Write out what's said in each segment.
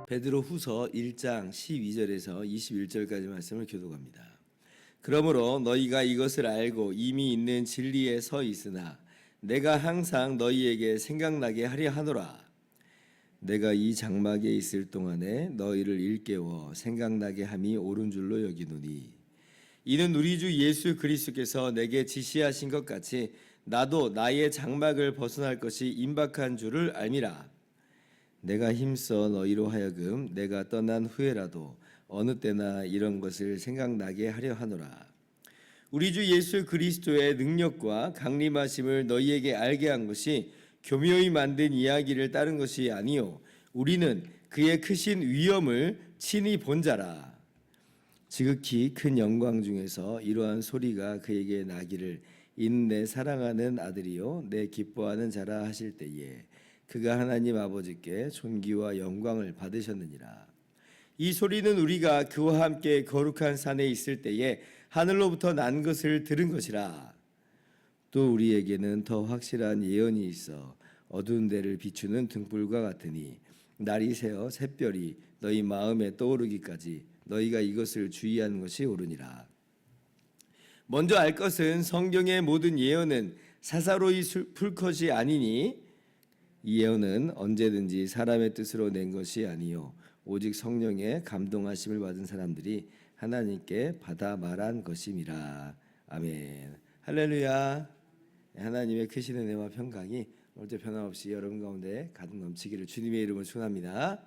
베드로후서 1장 12절에서 21절까지 말씀을 교독합니다. 그러므로 너희가 이것을 알고 이미 있는 진리에 서 있으나 내가 항상 너희에게 생각나게 하려 하노라. 내가 이 장막에 있을 동안에 너희를 일깨워 생각나게 함이 옳은 줄로 여기노니 이는 우리 주 예수 그리스도께서 내게 지시하신 것 같이 나도 나의 장막을 벗어날 것이 임박한 줄을 알미라. 내가 힘써 너희로 하여금 내가 떠난 후에라도 어느 때나 이런 것을 생각나게 하려 하노라. 우리 주 예수 그리스도의 능력과 강림하심을 너희에게 알게 한 것이 교묘히 만든 이야기를 따른 것이 아니요 우리는 그의 크신 위엄을 친히 본 자라. 지극히 큰 영광 중에서 이러한 소리가 그에게 나기를 이는 내 사랑하는 아들이요 내 기뻐하는 자라 하실 때에 그가 하나님 아버지께 존귀와 영광을 받으셨느니라. 이 소리는 우리가 그와 함께 거룩한 산에 있을 때에 하늘로부터 난 것을 들은 것이라. 또 우리에게는 더 확실한 예언이 있어 어두운 데를 비추는 등불과 같으니 날이 새어 샛별이 너희 마음에 떠오르기까지 너희가 이것을 주의하는 것이 옳으니라. 먼저 알 것은 성경의 모든 예언은 사사로이 풀 것이 아니니 이 예언은 언제든지 사람의 뜻으로 낸 것이 아니요 오직 성령의 감동하심을 받은 사람들이 하나님께 받아 말한 것임이라. 아멘. 할렐루야. 하나님의 크신 은혜와 평강이 오늘도 변함없이 여러분 가운데 가득 넘치기를 주님의 이름으로 축원합니다.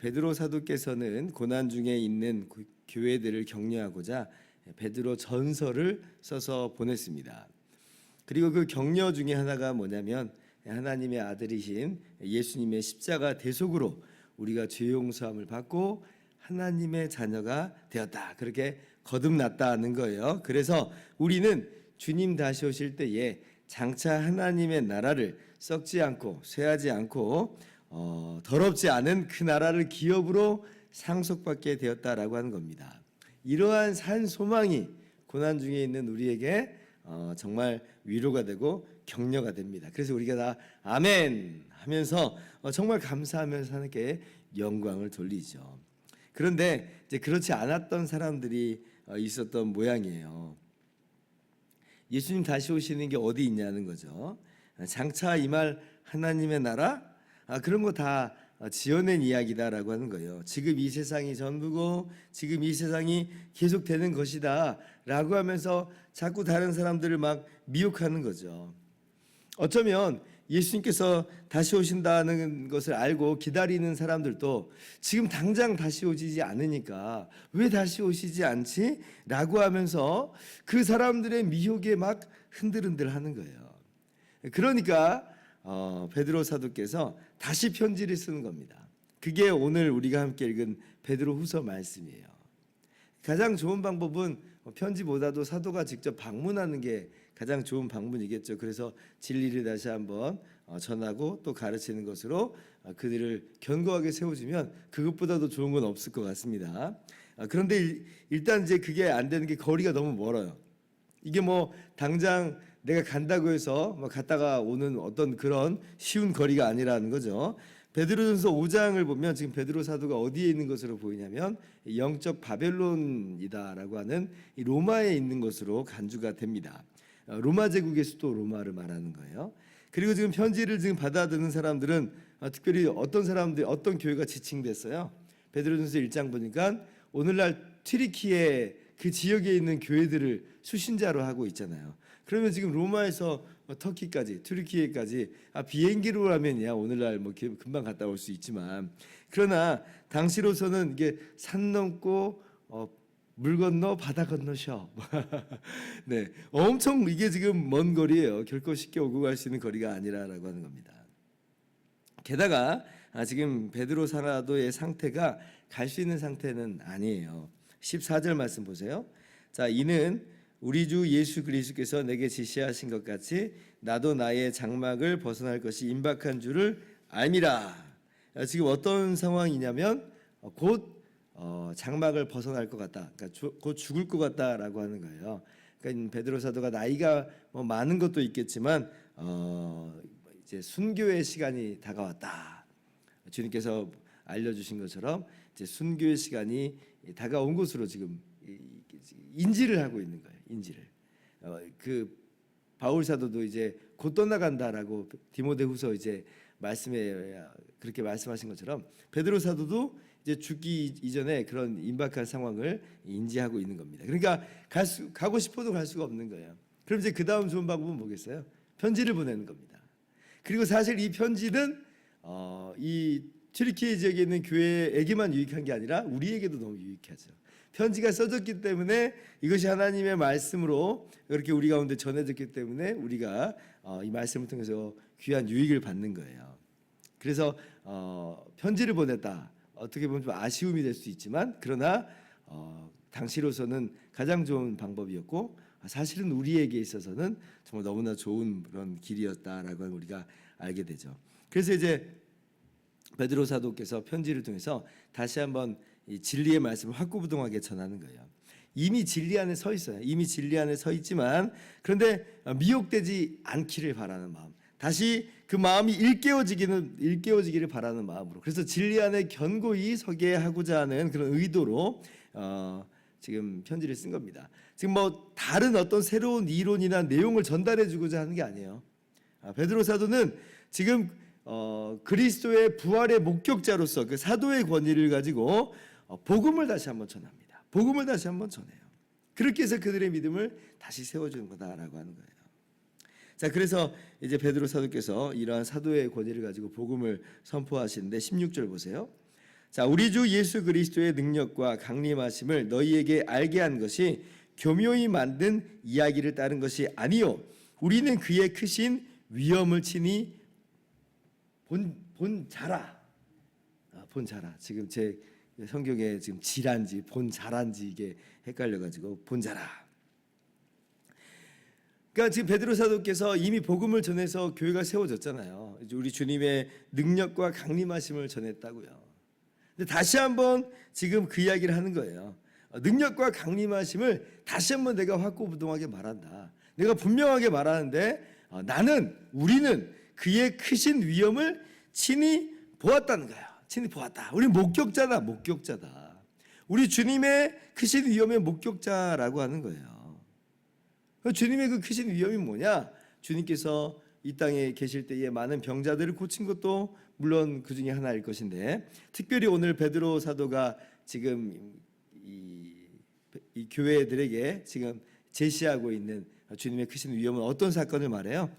베드로 사도께서는 고난 중에 있는 교회들을 격려하고자 베드로 전서를 써서 보냈습니다. 그리고 그 격려 중에 하나가 뭐냐면 하나님의 아들이신 예수님의 십자가 대속으로 우리가 죄 용서함을 받고 하나님의 자녀가 되었다. 그렇게 거듭났다는 거예요. 그래서 우리는 주님 다시 오실 때에 장차 하나님의 나라를 썩지 않고 쇠하지 않고 더럽지 않은 그 나라를 기업으로 상속받게 되었다라고 하는 겁니다. 이러한 산 소망이 고난 중에 있는 우리에게 정말 위로가 되고 격려가 됩니다. 그래서 우리가 다 아멘 하면서 정말 감사하면서 하나님께 영광을 돌리죠. 그런데 이제 그렇지 않았던 사람들이 있었던 모양이에요. 예수님 다시 오시는 게 어디 있냐는 거죠. 장차 임할 하나님의 나라? 그런 거 다 지어낸 이야기다라고 하는 거예요. 지금 이 세상이 전부고 지금 이 세상이 계속되는 것이다 라고 하면서 자꾸 다른 사람들을 막 미혹하는 거죠. 어쩌면 예수님께서 다시 오신다는 것을 알고 기다리는 사람들도 지금 당장 다시 오시지 않으니까 왜 다시 오시지 않지? 라고 하면서 그 사람들의 미혹에 막 흔들흔들 하는 거예요. 그러니까 베드로 사도께서 다시 편지를 쓰는 겁니다. 그게 오늘 우리가 함께 읽은 베드로 후서 말씀이에요. 가장 좋은 방법은 편지보다도 사도가 직접 방문하는 게 가장 좋은 방문이겠죠. 그래서 진리를 다시 한번 전하고 또 가르치는 것으로 그들을 견고하게 세워주면 그것보다도 좋은 건 없을 것 같습니다. 그런데 일단 이제 그게 안 되는 게 거리가 너무 멀어요. 이게 뭐 당장 내가 간다고 해서 갔다가 오는 어떤 그런 쉬운 거리가 아니라는 거죠. 베드로전서 5장을 보면 지금 베드로 사도가 어디에 있는 것으로 보이냐면 영적 바벨론이다라고 하는 이 로마에 있는 것으로 간주가 됩니다. 로마 제국의 수도 로마를 말하는 거예요. 그리고 지금 편지를 지금 받아드는 사람들은 특별히 어떤 사람들, 어떤 교회가 지칭됐어요. 베드로전서 1장 보니까 오늘날 튀르키예 그 지역에 있는 교회들을 수신자로 하고 있잖아요. 그러면 지금 로마에서 터키까지, 튀르키예까지 비행기로 가면야 오늘날 뭐 금방 갔다 올 수 있지만, 그러나 당시로서는 이게 산 넘고 물 건너 바다 건너셔. 네, 엄청 이게 지금 먼 거리예요. 결코 쉽게 오고 갈 수 있는 거리가 아니라라고 하는 겁니다. 게다가 지금 베드로 사도의 상태가 갈 수 있는 상태는 아니에요. 14절 말씀 보세요. 자, 이는 우리 주 예수 그리스도께서 내게 지시하신 것 같이 나도 나의 장막을 벗어날 것이 임박한 줄을 알미라. 지금 어떤 상황이냐면 곧 장막을 벗어날 것 같다. 그러니까 곧 죽을 것 같다라고 하는 거예요. 그러니까 베드로 사도가 나이가 많은 것도 있겠지만 이제 순교의 시간이 다가왔다. 주님께서 알려주신 것처럼 이제 순교의 시간이 다가온 것으로 지금 인지를 하고 있는 거예요. 인지를. 그 바울 사도도 이제 곧 떠나간다라고 디모데후서 이제 말씀에 그렇게 말씀하신 것처럼 베드로 사도도 이제 죽기 이전에 그런 임박한 상황을 인지하고 있는 겁니다. 그러니까 가고 싶어도 갈 수가 없는 거예요. 그럼 이제 그 다음 좋은 방법은 뭐겠어요? 편지를 보내는 겁니다. 그리고 사실 이 편지는 이 튀르키예 지역에 있는 교회에게만 유익한 게 아니라 우리에게도 너무 유익하죠. 편지가 써졌기 때문에 이것이 하나님의 말씀으로 이렇게 우리 가운데 전해졌기 때문에 우리가 이 말씀을 통해서 귀한 유익을 받는 거예요. 그래서 편지를 보냈다. 어떻게 보면 좀 아쉬움이 될 수 있지만 그러나 당시로서는 가장 좋은 방법이었고 사실은 우리에게 있어서는 정말 너무나 좋은 그런 길이었다라고 우리가 알게 되죠. 그래서 이제 베드로 사도께서 편지를 통해서 다시 한번 이 진리의 말씀을 확고부동하게 전하는 거예요. 이미 진리 안에 서 있어요. 이미 진리 안에 서 있지만 그런데 미혹되지 않기를 바라는 마음, 다시 그 마음이 일깨워지기를 바라는 마음으로, 그래서 진리 안에 견고히 서게 하고자 하는 그런 의도로 지금 편지를 쓴 겁니다. 지금 다른 어떤 새로운 이론이나 내용을 전달해주고자 하는 게 아니에요. 베드로 사도는 지금 그리스도의 부활의 목격자로서 그 사도의 권위를 가지고 복음을 다시 한번 전합니다. 복음을 다시 한번 전해요. 그렇게 해서 그들의 믿음을 다시 세워주는 거다라고 하는 거예요. 자, 그래서 이제 베드로 사도께서 이러한 사도의 권위를 가지고 복음을 선포하시는데 16절 보세요. 자, 우리 주 예수 그리스도의 능력과 강림하심을 너희에게 알게 한 것이 교묘히 만든 이야기를 따른 것이 아니요, 우리는 그의 크신 위엄을 친히 본자라. 본자라. 지금 제 성경에 지금 지란지 본자란지 이게 헷갈려가지고 본자라. 그러니까 지금 베드로 사도께서 이미 복음을 전해서 교회가 세워졌잖아요. 이제 우리 주님의 능력과 강림하심을 전했다고요. 근데 다시 한번 지금 그 이야기를 하는 거예요. 능력과 강림하심을 다시 한번 내가 확고부동하게 말한다. 내가 분명하게 말하는데 우리는 그의 크신 위엄을 친히 보았다는 거예요. 친히 보았다. 우리 목격자다. 우리 주님의 크신 위엄의 목격자라고 하는 거예요. 주님의 그 크신 위엄이 뭐냐? 주님께서 이 땅에 계실 때에 많은 병자들을 고친 것도 물론 그 중에 하나일 것인데, 특별히 오늘 베드로 사도가 지금 이 교회들에게 지금 제시하고 있는 주님의 크신 위엄은 어떤 사건을 말해요?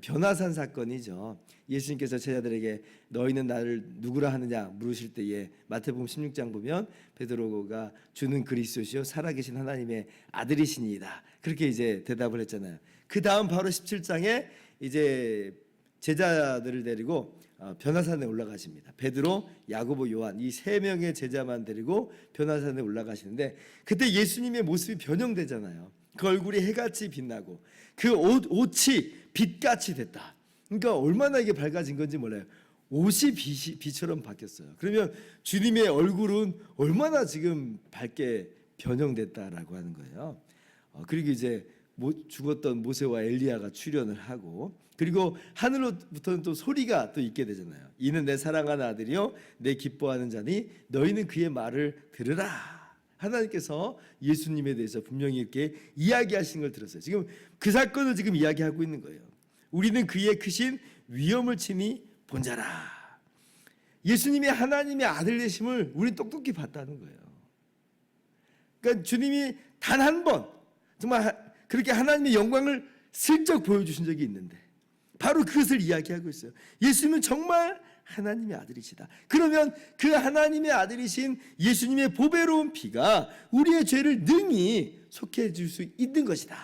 변화산 사건이죠. 예수님께서 제자들에게 너희는 나를 누구라 하느냐 물으실 때에 마태복음 16장 보면 베드로가 주는 그리스도시요 살아계신 하나님의 아들이시니이다, 그렇게 이제 대답을 했잖아요. 그 다음 바로 17장에 이제 제자들을 데리고 변화산에 올라가십니다. 베드로, 야고보, 요한 이 세 명의 제자만 데리고 변화산에 올라가시는데 그때 예수님의 모습이 변형되잖아요. 그 얼굴이 해같이 빛나고 그 옷이 빛같이 됐다. 그러니까 얼마나 이게 밝아진 건지 몰라요. 옷이 빛처럼 바뀌었어요. 그러면 주님의 얼굴은 얼마나 지금 밝게 변형됐다라고 하는 거예요. 그리고 이제 죽었던 모세와 엘리야가 출현을 하고, 그리고 하늘로부터는 또 소리가 또 있게 되잖아요. 이는 내 사랑하는 아들이요 내 기뻐하는 자니 너희는 그의 말을 들으라. 하나님께서 예수님에 대해서 분명히 이렇게 이야기하신 걸 들었어요. 지금 그 사건을 지금 이야기하고 있는 거예요. 우리는 그의 크신 위엄을 친히 본 자라. 예수님이 하나님의 아들 되심을 우리는 똑똑히 봤다는 거예요. 그러니까 주님이 단 한 번 정말 그렇게 하나님의 영광을 슬쩍 보여주신 적이 있는데 바로 그것을 이야기하고 있어요. 예수님은 정말 하나님의 아들이시다. 그러면 그 하나님의 아들이신 예수님의 보배로운 피가 우리의 죄를 능히 속해 줄 수 있는 것이다.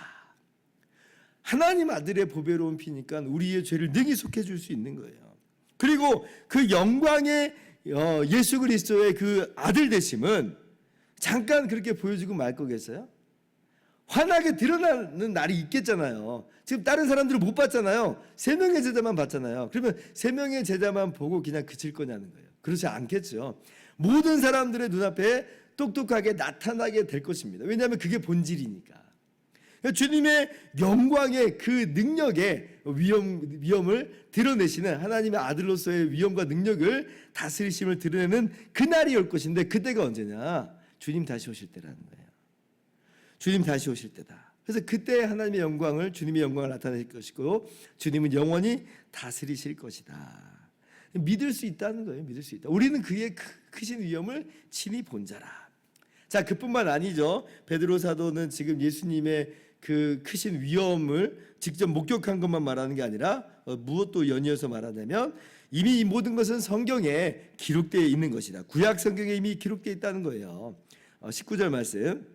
하나님 아들의 보배로운 피니까 우리의 죄를 능히 속해 줄 수 있는 거예요. 그리고 그 영광의 예수 그리스도의 그 아들 되심은 잠깐 그렇게 보여주고 말 거겠어요? 환하게 드러나는 날이 있겠잖아요. 지금 다른 사람들을 못 봤잖아요. 3명의 제자만 봤잖아요. 그러면 3명의 제자만 보고 그냥 그칠 거냐는 거예요. 그렇지 않겠죠. 모든 사람들의 눈앞에 똑똑하게 나타나게 될 것입니다. 왜냐하면 그게 본질이니까. 주님의 영광의 그 능력의 위엄을 드러내시는 하나님의 아들로서의 위엄과 능력을 다스리심을 드러내는 그날이 올 것인데, 그때가 언제냐? 주님 다시 오실 때라는 거예요. 주님 다시 오실 때다. 그래서 그때 하나님의 영광을, 주님의 영광을 나타낼 것이고 주님은 영원히 다스리실 것이다. 믿을 수 있다는 거예요. 믿을 수 있다. 우리는 그의 크신 위엄을 친히 본 자라. 자, 그뿐만 아니죠. 베드로 사도는 지금 예수님의 그 크신 위엄을 직접 목격한 것만 말하는 게 아니라 무엇도 연이어서 말하냐면 이미 이 모든 것은 성경에 기록되어 있는 것이다. 구약 성경에 이미 기록되어 있다는 거예요. 19절 말씀.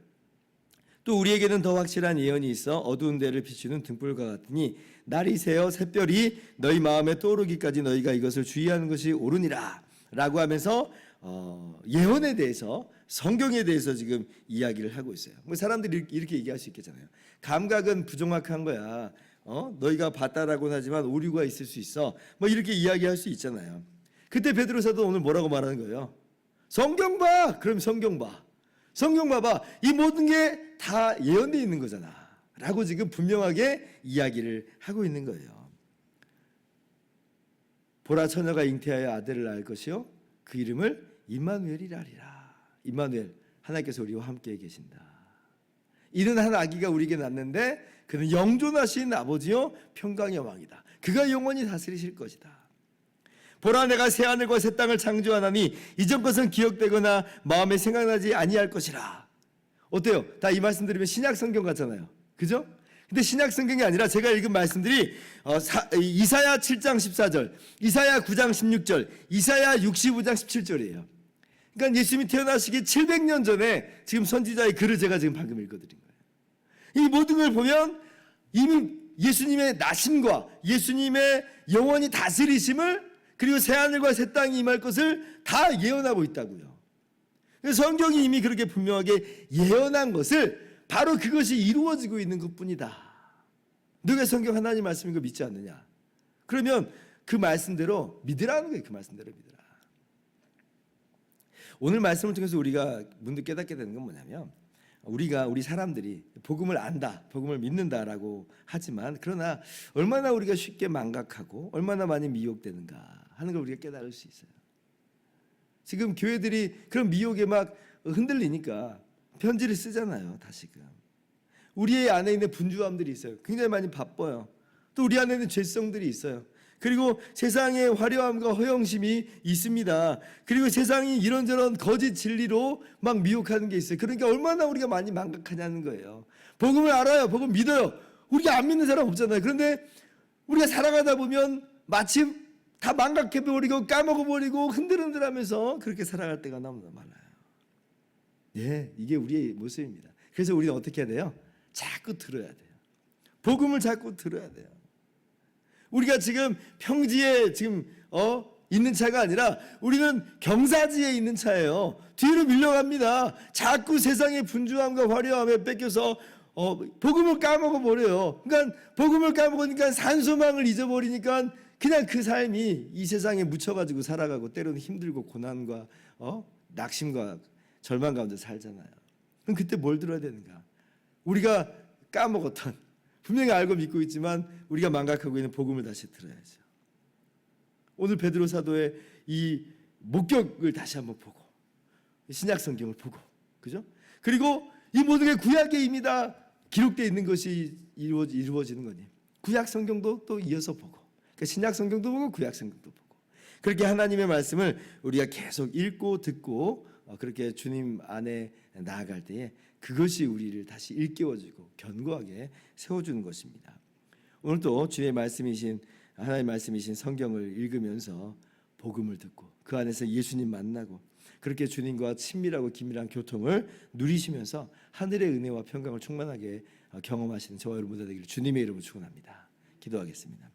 또 우리에게는 더 확실한 예언이 있어 어두운 데를 비추는 등불과 같으니 날이 새어 샛별이 너희 마음에 떠오르기까지 너희가 이것을 주의하는 것이 옳으니라 라고 하면서 예언에 대해서, 성경에 대해서 지금 이야기를 하고 있어요. 사람들이 이렇게 얘기할 수 있겠잖아요. 감각은 부정확한 거야. 너희가 봤다라고는 하지만 오류가 있을 수 있어. 이렇게 이야기할 수 있잖아요. 그때 베드로 사도 오늘 뭐라고 말하는 거예요? 성경 봐. 그럼 성경 봐. 성경 봐봐. 이 모든 게 다 예언되어 있는 거잖아 라고 지금 분명하게 이야기를 하고 있는 거예요. 보라, 처녀가 잉태하여 아들을 낳을 것이요 그 이름을 임마누엘이라 하리라. 임마누엘, 하나님께서 우리와 함께 계신다. 이는 한 아기가 우리에게 낳는데 그는 영존하신 아버지요 평강의 왕이다. 그가 영원히 다스리실 것이다. 보라, 내가 새 하늘과 새 땅을 창조하나니 이전 것은 기억되거나 마음에 생각나지 아니할 것이라. 어때요? 다 이 말씀 들으면 신약 성경 같잖아요. 그죠? 근데 신약 성경이 아니라 제가 읽은 말씀들이 이사야 7장 14절, 이사야 9장 16절, 이사야 65장 17절이에요. 그러니까 예수님이 태어나시기 700년 전에 지금 선지자의 글을 제가 지금 방금 읽어드린 거예요. 이 모든 걸 보면 이미 예수님의 나심과 예수님의 영원히 다스리심을, 그리고 새하늘과 새 땅이 임할 것을 다 예언하고 있다고요. 성경이 이미 그렇게 분명하게 예언한 것을, 바로 그것이 이루어지고 있는 것뿐이다. 너가 성경 하나님 말씀인 거 믿지 않느냐? 그러면 그 말씀대로 믿으라는 거예요. 그 말씀대로 믿으라. 오늘 말씀을 통해서 우리가 문득 깨닫게 되는 건 뭐냐면, 우리 사람들이 복음을 안다, 복음을 믿는다라고 하지만, 그러나 얼마나 우리가 쉽게 망각하고 얼마나 많이 미혹되는가 하는 걸 우리가 깨달을 수 있어요. 지금 교회들이 그런 미혹에 막 흔들리니까 편지를 쓰잖아요. 다시금 우리 안에 있는 분주함들이 있어요. 굉장히 많이 바빠요. 또 우리 안에 있는 죄성들이 있어요. 그리고 세상의 화려함과 허영심이 있습니다. 그리고 세상이 이런저런 거짓 진리로 막 미혹하는 게 있어요. 그러니까 얼마나 우리가 많이 망각하냐는 거예요. 복음을 알아요. 복음 믿어요. 우리가 안 믿는 사람 없잖아요. 그런데 우리가 살아가다 보면 마침 다 망각해버리고 까먹어버리고 흔들흔들하면서 그렇게 살아갈 때가 너무나 많아요. 예, 이게 우리의 모습입니다. 그래서 우리는 어떻게 해야 돼요? 자꾸 들어야 돼요. 복음을 자꾸 들어야 돼요. 우리가 지금 평지에 지금 있는 차가 아니라 우리는 경사지에 있는 차예요. 뒤로 밀려갑니다. 자꾸 세상의 분주함과 화려함에 뺏겨서 복음을 까먹어버려요. 그러니까 복음을 까먹으니까 산소망을 잊어버리니까 그냥 그 삶이 이 세상에 묻혀가지고 살아가고 때로는 힘들고 고난과 낙심과 절망 가운데 살잖아요. 그럼 그때 뭘 들어야 되는가? 우리가 까먹었던, 분명히 알고 믿고 있지만 우리가 망각하고 있는 복음을 다시 들어야죠. 오늘 베드로 사도의 이 목격을 다시 한번 보고, 신약 성경을 보고, 그죠? 그리고 이 모든 게 구약에 이미 다 기록되어 있는 것이 이루어지는 거니, 구약 성경도 또 이어서 보고, 그러니까 신약 성경도 보고 구약 성경도 보고, 그렇게 하나님의 말씀을 우리가 계속 읽고 듣고 그렇게 주님 안에 나아갈 때에 그것이 우리를 다시 일깨워주고 견고하게 세워주는 것입니다. 오늘 또 주의 말씀이신, 하나님의 말씀이신 성경을 읽으면서 복음을 듣고 그 안에서 예수님 만나고 그렇게 주님과 친밀하고 긴밀한 교통을 누리시면서 하늘의 은혜와 평강을 충만하게 경험하시는 저와 여러분 모두 되기를 주님의 이름으로 축원합니다. 기도하겠습니다.